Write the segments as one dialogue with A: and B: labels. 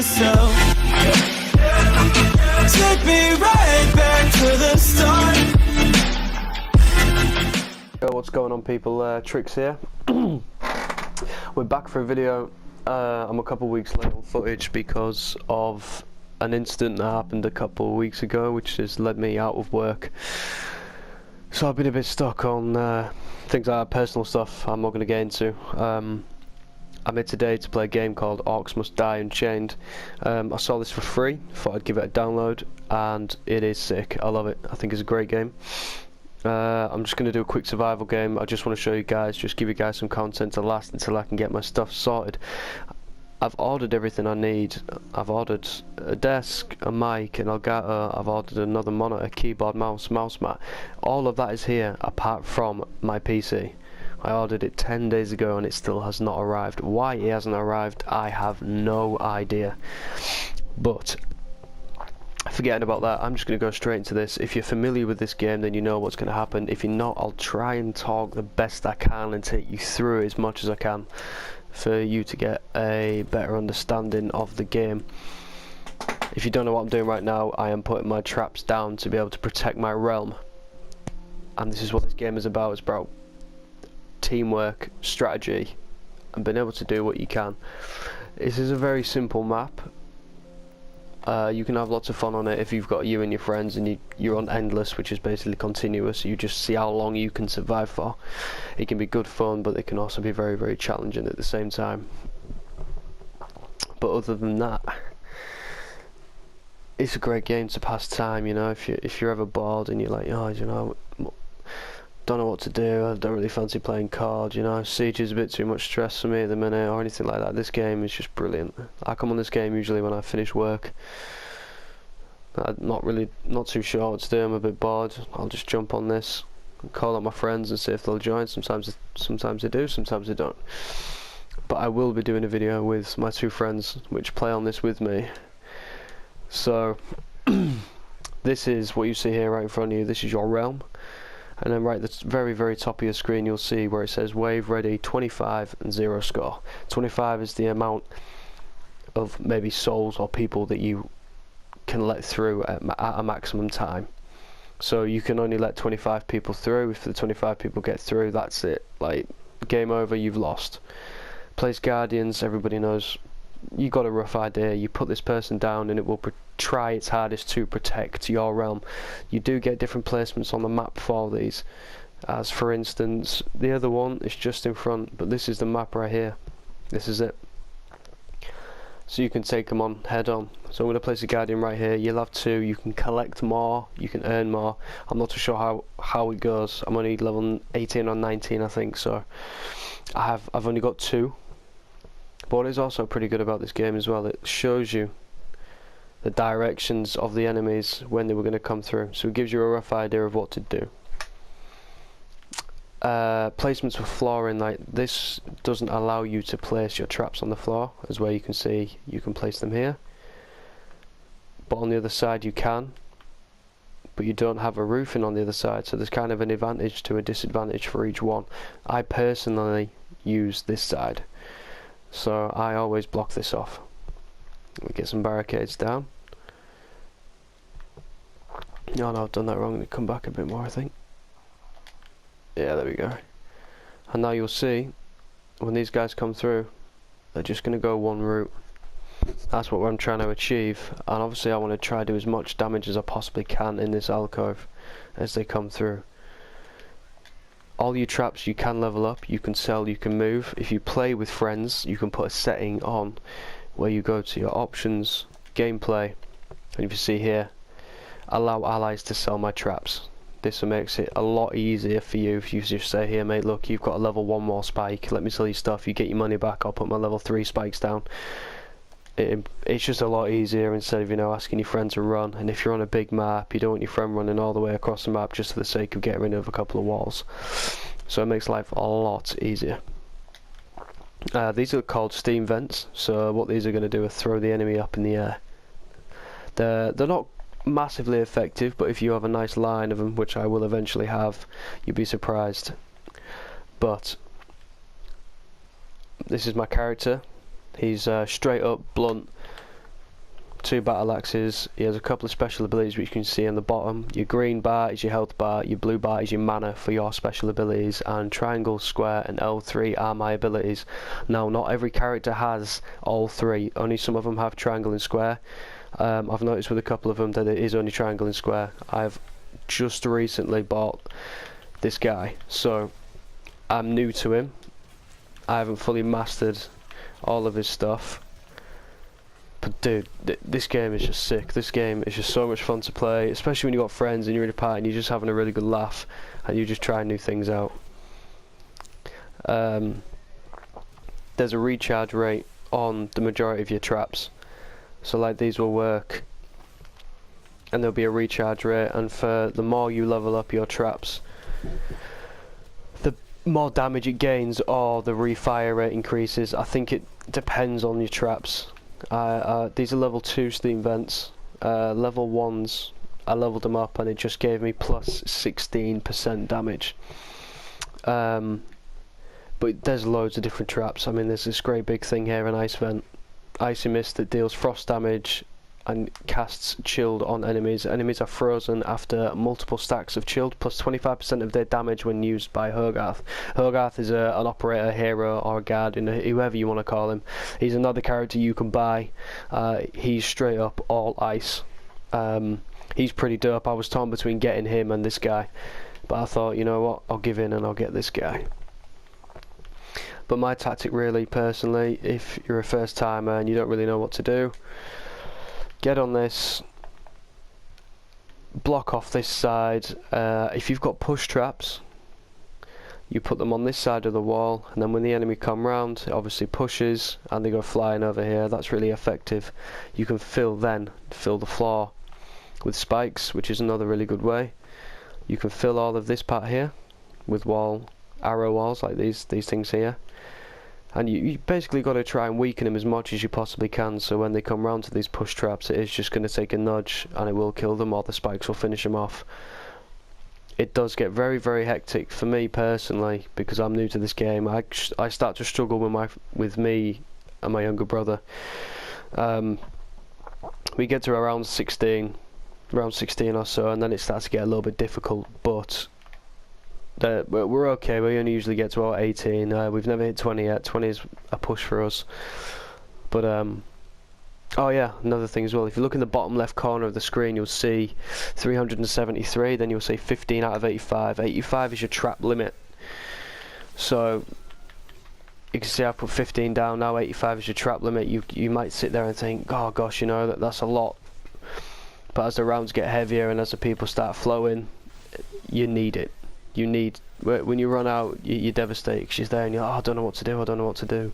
A: myself. Take me right back to the start.
B: Yo, what's going on, people? Tricks here. We're back for a video. I'm a couple weeks late on footage because of an incident that happened a couple of weeks ago, which has led me out of work. So I've been a bit stuck on things like personal stuff I'm not going to get into. I'm here today to play a game called Orcs Must Die, Unchained. I saw this for free, thought I'd give it a download, and it is sick. I love it. I think it's a great game. I'm just going to do a quick survival game. I just want to show you guys, just give you guys some content to last until I can get my stuff sorted. I've ordered everything I need. I've ordered a desk, a mic, an Elgato. I've ordered another monitor, keyboard, mouse mat. All of that is here apart from my PC. I ordered it 10 days ago and it still has not arrived. Why it hasn't arrived, I have no idea. But forgetting about that, I'm just going to go straight into this. If you're familiar with this game, then you know what's going to happen. If you're not, I'll try and talk the best I can and take you through it as much as I can for you to get a better understanding of the game. If you don't know what I'm doing right now, I am putting my traps down to be able to protect my realm. And this is what this game is about. It's about teamwork, strategy, and being able to do what you can. This is a very simple map. You can have lots of fun on it if you've got you and your friends and you're on endless, which is basically continuous. You just see how long you can survive for. It can be good fun, but it can also be very, very challenging at the same time. But other than that, it's a great game to pass time. You know, if you're ever bored and you're like, oh, you know, don't know what to do, I don't really fancy playing cards, you know, Siege is a bit too much stress for me at the minute, or anything like that. This game is just brilliant. I come on this game usually when I finish work. I'm not too sure what to do, I'm a bit bored. I'll just jump on this and call up my friends and see if they'll join. Sometimes they do, sometimes they don't. But I will be doing a video with my two friends which play on this with me. So this is what you see here right in front of you. This is your realm. And then right at the very, very top of your screen, you'll see where it says wave ready, 25 and 0 score. 25 is the amount of maybe souls or people that you can let through at a maximum time. So you can only let 25 people through. If the 25 people get through, that's it. Like, game over, you've lost. Place Guardians, everybody knows. You got a rough idea. You put this person down and it will try its hardest to protect your realm. You do get different placements on the map for these, as for instance the other one is just in front, but this is the map right here. This is it. So you can take them on head on. So I'm going to place a Guardian right here. You'll have two. You can collect more, you can earn more. I'm not too sure how it goes. I'm only level 18 or 19 I think, so I've only got two. But what is also pretty good about this game as well, it shows you the directions of the enemies when they were going to come through, so it gives you a rough idea of what to do. Placements for flooring, like this doesn't allow you to place your traps on the floor, as where you can see you can place them here, but on the other side you can, but you don't have a roofing on the other side, so there's kind of an advantage to a disadvantage for each one. I personally use this side, so I always block this off. We get some barricades down. No, I've done that wrong. They come back a bit more, I think. Yeah, there we go. And now you'll see, when these guys come through, they're just going to go one route. That's what I'm trying to achieve. And obviously I want to try to do as much damage as I possibly can in this alcove as they come through. All your traps you can level up, you can sell, you can move. If you play with friends, you can put a setting on where you go to your options, gameplay, and if you see here, allow allies to sell my traps. This makes it a lot easier for you if you just say, here mate, look, you've got a level 1 more spike, let me sell you stuff, you get your money back, I'll put my level 3 spikes down. It's just a lot easier instead of, you know, asking your friend to run. And if you're on a big map, you don't want your friend running all the way across the map just for the sake of getting rid of a couple of walls. So it makes life a lot easier. These are called steam vents, so what these are going to do is throw the enemy up in the air. They're not massively effective, but if you have a nice line of them, which I will eventually have, you'd be surprised. But this is my character. He's straight up, blunt, 2 battle axes. He has a couple of special abilities which you can see on the bottom. Your green bar is your health bar, your blue bar is your mana for your special abilities, and triangle, square and L3 are my abilities. Now, not every character has all 3, only some of them have triangle and square. I've noticed with a couple of them that it is only triangle and square. I've just recently bought this guy, so I'm new to him. I haven't fully mastered all of his stuff. But dude, this game is just sick. This game is just so much fun to play, especially when you've got friends and you're in a party and you're just having a really good laugh and you just try new things out. There's a recharge rate on the majority of your traps. So like these will work and there'll be a recharge rate, and for the more you level up your traps, the more damage it gains or the refire rate increases. I think it depends on your traps. These are level 2 steam vents. Level 1s, I leveled them up and it just gave me plus 16% damage. But there's loads of different traps. I mean, there's this great big thing here, an ice vent. Icy mist that deals frost damage and casts chilled on enemies. Enemies are frozen after multiple stacks of chilled, plus 25% of their damage when used by Hogarth. Hogarth is an operator, hero or a guardian, whoever you want to call him. He's another character you can buy. He's straight up all ice. He's pretty dope. I was torn between getting him and this guy, but I thought, you know what, I'll give in and I'll get this guy. But my tactic really, personally, if you're a first timer and you don't really know what to do, get on this, block off this side. If you've got push traps, you put them on this side of the wall, and then when the enemy come round, it obviously pushes and they go flying over here. That's really effective. You can fill the floor with spikes, which is another really good way. You can fill all of this part here with arrow walls like these things here. And you basically got to try and weaken them as much as you possibly can, so when they come round to these push traps, it is just going to take a nudge and it will kill them, or the spikes will finish them off. It does get very, very hectic for me personally, because I'm new to this game. I start to struggle with me and my younger brother. We get to around 16 or so, and then it starts to get a little bit difficult, but we're okay. We only usually get to about 18. We've never hit 20 yet. 20 is a push for us. But oh yeah, another thing as well. If you look in the bottom left corner of the screen, you'll see 373. Then you'll see 15 out of 85. 85 is your trap limit. So you can see I put 15 down now. 85 is your trap limit. You might sit there and think, oh gosh, you know, that's a lot. But as the rounds get heavier and as the people start flowing, you need it. When you run out, you're devastated because you're there and you're like, oh, I don't know what to do.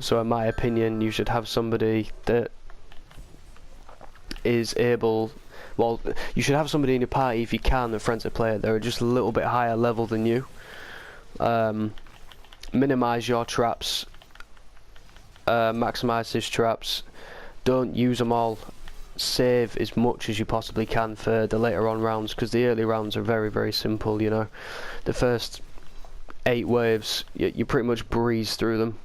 B: So in my opinion, you should have somebody that is able, well, you should have somebody in your party, if you can, a friends that play it, they're just a little bit higher level than you. Minimise your traps, maximise his traps, don't use them all. Save as much as you possibly can for the later on rounds, because the early rounds are very, very simple, you know. The first 8 waves, you pretty much breeze through them.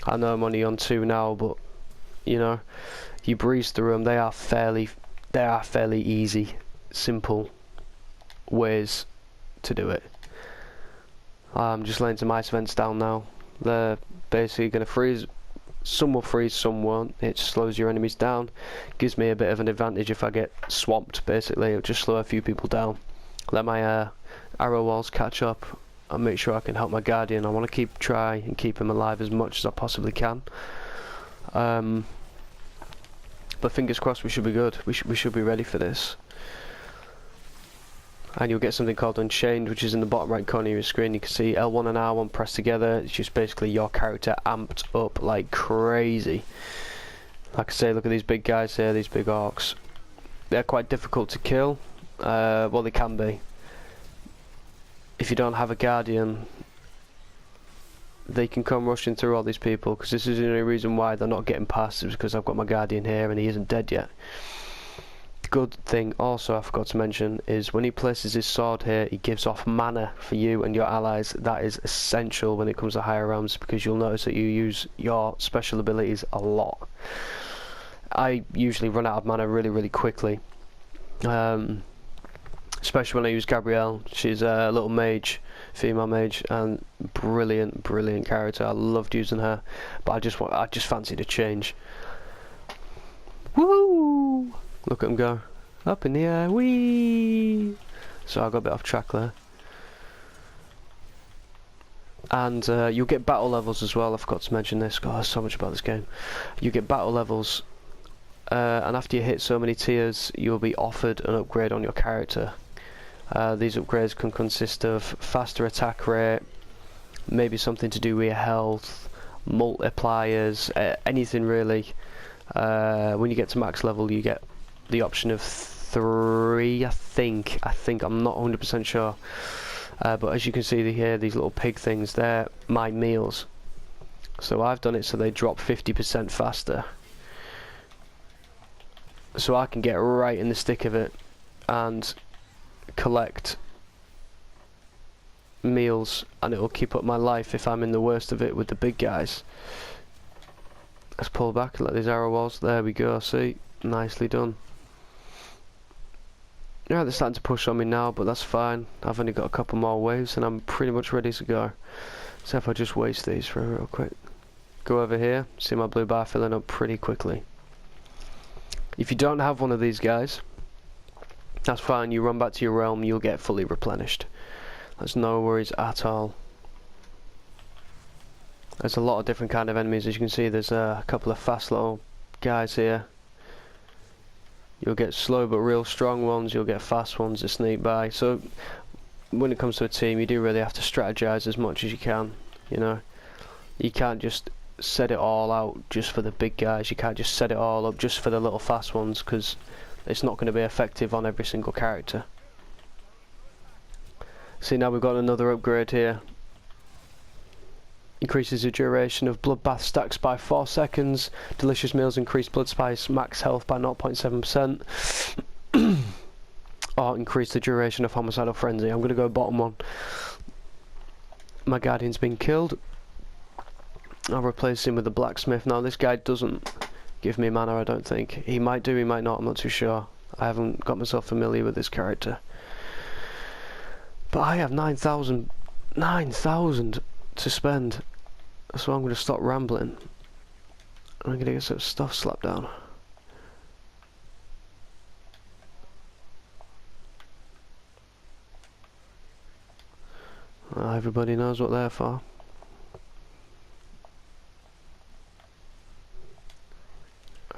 B: I know I'm only on 2 now, but you know, you breeze through them. They are fairly easy, simple ways to do it. I'm just laying some ice vents down now. They're basically going to freeze. Some will freeze, some won't. It slows your enemies down. Gives me a bit of an advantage if I get swamped, basically. It'll just slow a few people down. Let my arrow walls catch up and make sure I can help my guardian. I want to try and keep him alive as much as I possibly can. But fingers crossed, we should be good. We should be ready for this. And you'll get something called Unchained, which is in the bottom right corner of your screen. You can see L1 and R1 pressed together. It's just basically your character amped up like crazy. Like I say, look at these big guys here, these big orcs. They're quite difficult to kill. Well, they can be. If you don't have a guardian, they can come rushing through all these people, because this is the only reason why they're not getting past, is because I've got my guardian here and he isn't dead yet. Good thing also I forgot to mention is when he places his sword here, he gives off mana for you and your allies. That is essential when it comes to higher rounds, because you'll notice that you use your special abilities a lot. I usually run out of mana really quickly. Especially when I use Gabrielle. She's a little mage, female mage, and brilliant character. I loved using her, but I just fancied a change. Woo! Look at him go up in the air, wee! So I got a bit off track there. And you'll get battle levels as well. I forgot to mention this. God, there's so much about this game. You get battle levels, and after you hit so many tiers, you'll be offered an upgrade on your character. These upgrades can consist of faster attack rate, maybe something to do with your health, multipliers, anything really. When you get to max level, you get the option of 3, I think. I'm not 100% sure. But as you can see here, these little pig things, they're my meals. So I've done it so they drop 50% faster. So I can get right in the stick of it and collect meals, and it'll keep up my life if I'm in the worst of it with the big guys. Let's pull back and let these arrow walls. There we go, see? Nicely done. Yeah, they're starting to push on me now, but that's fine. I've only got a couple more waves and I'm pretty much ready to go. So if I just waste these for real quick. Go over here, see my blue bar filling up pretty quickly. If you don't have one of these guys, that's fine. You run back to your realm, you'll get fully replenished. There's no worries at all. There's a lot of different kind of enemies. As you can see, there's a couple of fast little guys here. You'll get slow but real strong ones, you'll get fast ones that sneak by. So when it comes to a team, you do really have to strategize as much as you can, you know. You can't just set it all out just for the big guys, you can't just set it all up just for the little fast ones, because it's not going to be effective on every single character. See, now we've got another upgrade here. Increases the duration of bloodbath stacks by 4 seconds. Delicious meals increase blood spice max health by 0.7%. Or increase the duration of homicidal frenzy. I'm going to go bottom one. My guardian's been killed. I'll replace him with the blacksmith. Now this guy doesn't give me mana, I don't think. He might do, he might not, I'm not too sure. I haven't got myself familiar with this character. But I have 9,000 to spend. So I'm going to stop rambling. I'm going to get some stuff slapped down. Well, everybody knows what they're for.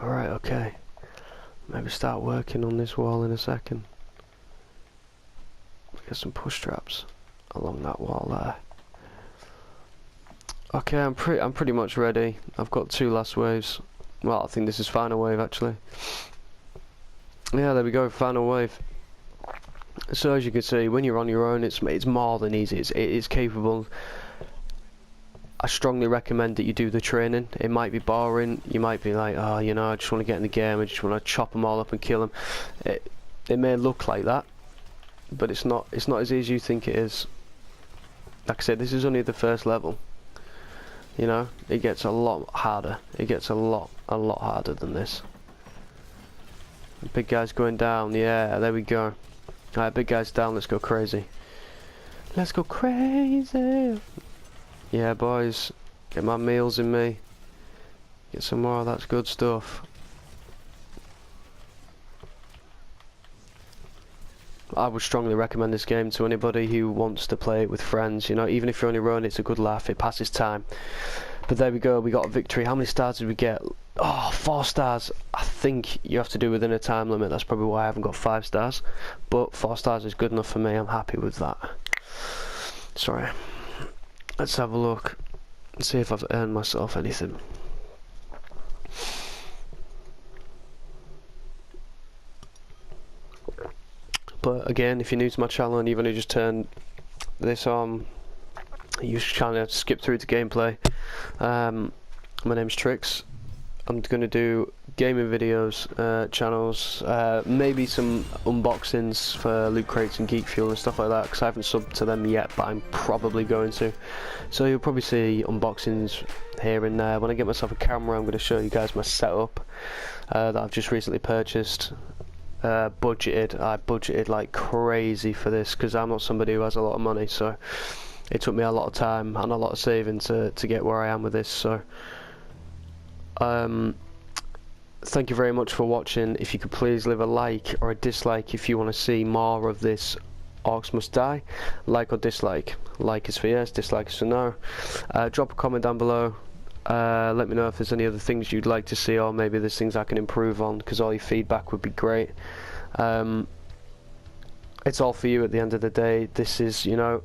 B: Alright, okay. Maybe start working on this wall in a second. Get some push traps along that wall there. Okay, I'm pretty much ready. I've got 2 last waves. Well, I think this is final wave actually. Yeah, there we go, final wave. So as you can see, when you're on your own, it's more than easy. It is capable. I strongly recommend that you do the training. It might be boring. You might be like, oh, you know, I just want to get in the game. I just want to chop them all up and kill them. It may look like that, but it's not as easy as you think it is. Like I said, this is only the first level. You know, it gets a lot harder. It gets a lot harder than this. The big guy's going down. Yeah, there we go. Alright, big guy's down. Let's go crazy. Let's go crazy. Yeah, boys. Get my meals in me. Get some more. That's good stuff. I would strongly recommend this game to anybody who wants to play it with friends. You know, even if you're on your own, it's a good laugh. It passes time. But there we go. We got a victory. How many stars did we get? Oh, 4 stars. I think you have to do within a time limit. That's probably why I haven't got 5 stars. But 4 stars is good enough for me. I'm happy with that. Sorry. Let's have a look and see if I've earned myself anything. But again, if you're new to my channel and you've only just turned this on, you should kind of skip through the gameplay. My name's Trix. I'm going to do gaming videos, channels, maybe some unboxings for Loot Crates and Geek Fuel and stuff like that, because I haven't subbed to them yet, but I'm probably going to. So you'll probably see unboxings here and there. When I get myself a camera, I'm going to show you guys my setup that I've just recently purchased. I budgeted like crazy for this, because I'm not somebody who has a lot of money, so it took me a lot of time and a lot of saving to get where I am with this. So thank you very much for watching. If you could please leave a like or a dislike if you want to see more of this Orcs Must Die. Like or dislike. Like is for yes, dislike is for no. Drop a comment down below. Let me know if there's any other things you'd like to see, or maybe there's things I can improve on, because all your feedback would be great. It's all for you at the end of the day. This is, you know,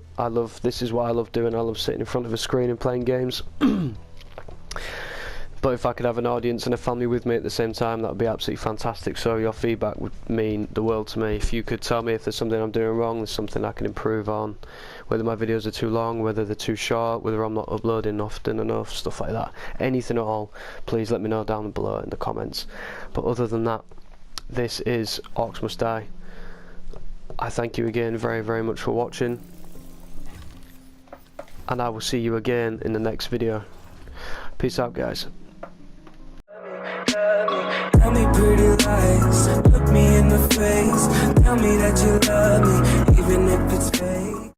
B: this is what I love doing. I love sitting in front of a screen and playing games. But if I could have an audience and a family with me at the same time, that would be absolutely fantastic. So your feedback would mean the world to me. If you could tell me if there's something I'm doing wrong, there's something I can improve on, whether my videos are too long, whether they're too short, whether I'm not uploading often enough, stuff like that. Anything at all, please let me know down below in the comments. But other than that, this is Orcs Must Die. I thank you again very, very much for watching, and I will see you again in the next video. Peace out, guys.
A: Tell me pretty lies, look me in the face. Tell me that you love me, even if it's fake.